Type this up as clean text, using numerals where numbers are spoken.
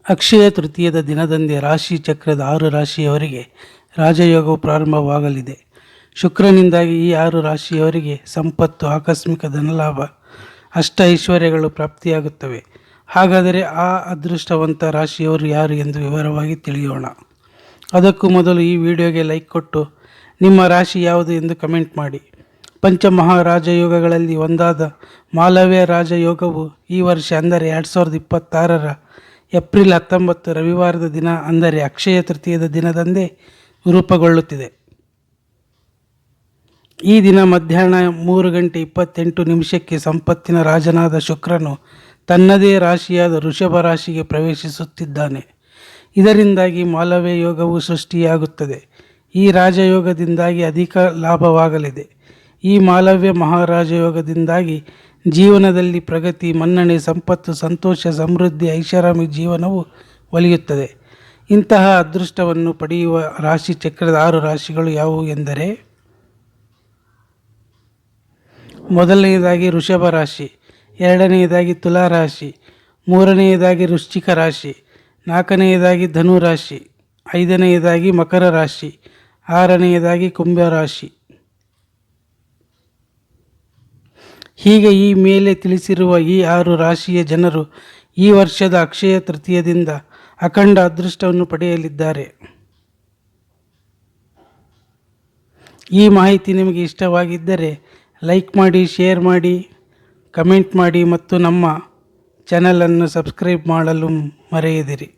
ಅಕ್ಷಯ ತೃತೀಯದ ದಿನದಂದೇ ರಾಶಿ ಚಕ್ರದ 6 ರಾಶಿಯವರಿಗೆ ರಾಜಯೋಗವು ಪ್ರಾರಂಭವಾಗಲಿದೆ. ಶುಕ್ರನಿಂದಾಗಿ ಈ 6 ರಾಶಿಯವರಿಗೆ ಸಂಪತ್ತು, ಆಕಸ್ಮಿಕ ಧನಲಾಭ, ಅಷ್ಟ ಐಶ್ವರ್ಯಗಳು ಪ್ರಾಪ್ತಿಯಾಗುತ್ತವೆ. ಹಾಗಾದರೆ ಆ ಅದೃಷ್ಟವಂತ ರಾಶಿಯವರು ಯಾರು ಎಂದು ವಿವರವಾಗಿ ತಿಳಿಯೋಣ. ಅದಕ್ಕೂ ಮೊದಲು ಈ ವಿಡಿಯೋಗೆ ಲೈಕ್ ಕೊಟ್ಟು ನಿಮ್ಮ ರಾಶಿ ಯಾವುದು ಎಂದು ಕಮೆಂಟ್ ಮಾಡಿ. ಪಂಚಮಹಾರಾಜಯೋಗಗಳಲ್ಲಿ ಒಂದಾದ ಮಾಲವ್ಯ ರಾಜಯೋಗವು ಈ ವರ್ಷ ಅಂದರೆ 2026ರ ಏಪ್ರಿಲ್ 19 ರವಿವಾರದ ದಿನ ಅಂದರೆ ಅಕ್ಷಯ ತೃತೀಯದ ದಿನದಂದೇ ರೂಪುಗೊಳ್ಳುತ್ತಿದೆ. ಈ ದಿನ ಮಧ್ಯಾಹ್ನ 3:28 ಸಂಪತ್ತಿನ ರಾಜನಾದ ಶುಕ್ರನು ತನ್ನದೇ ರಾಶಿಯಾದ ವೃಷಭ ರಾಶಿಗೆ ಪ್ರವೇಶಿಸುತ್ತಿದ್ದಾನೆ. ಇದರಿಂದಾಗಿ ಮಾಲವ್ಯ ಯೋಗವು ಸೃಷ್ಟಿಯಾಗುತ್ತದೆ. ಈ ರಾಜಯೋಗದಿಂದಾಗಿ ಅಧಿಕ ಲಾಭವಾಗಲಿದೆ. ಈ ಮಾಲವ್ಯ ಮಹಾರಾಜಯೋಗದಿಂದಾಗಿ ಜೀವನದಲ್ಲಿ ಪ್ರಗತಿ, ಮನ್ನಣೆ, ಸಂಪತ್ತು, ಸಂತೋಷ, ಸಮೃದ್ಧಿ, ಐಷಾರಾಮಿ ಜೀವನವು ಒಲಿಯುತ್ತದೆ. ಇಂತಹ ಅದೃಷ್ಟವನ್ನು ಪಡೆಯುವ ರಾಶಿ ಚಕ್ರದ 6 ರಾಶಿಗಳು ಯಾವುವು ಎಂದರೆ, ಮೊದಲನೆಯದಾಗಿ ವೃಷಭ ರಾಶಿ, ಎರಡನೆಯದಾಗಿ ತುಲಾ ರಾಶಿ, ಮೂರನೆಯದಾಗಿ ವೃಶ್ಚಿಕ ರಾಶಿ, ನಾಲ್ಕನೆಯದಾಗಿ ಧನು ರಾಶಿ, ಐದನೆಯದಾಗಿ ಮಕರ ರಾಶಿ, ಆರನೆಯದಾಗಿ ಕುಂಭ ರಾಶಿ. ಹೀಗೆ ಈ ಮೇಲೆ ತಿಳಿಸಿರುವ ಈ 6 ರಾಶಿಯ ಜನರು ಈ ವರ್ಷದ ಅಕ್ಷಯ ತೃತೀಯದಿಂದ ಅಖಂಡ ಅದೃಷ್ಟವನ್ನು ಪಡೆಯಲಿದ್ದಾರೆ. ಈ ಮಾಹಿತಿ ನಿಮಗೆ ಇಷ್ಟವಾಗಿದ್ದರೆ ಲೈಕ್ ಮಾಡಿ, ಶೇರ್ ಮಾಡಿ, ಕಮೆಂಟ್ ಮಾಡಿ ಮತ್ತು ನಮ್ಮ ಚಾನಲನ್ನು ಸಬ್ಸ್ಕ್ರೈಬ್ ಮಾಡಲು ಮರೆಯದಿರಿ.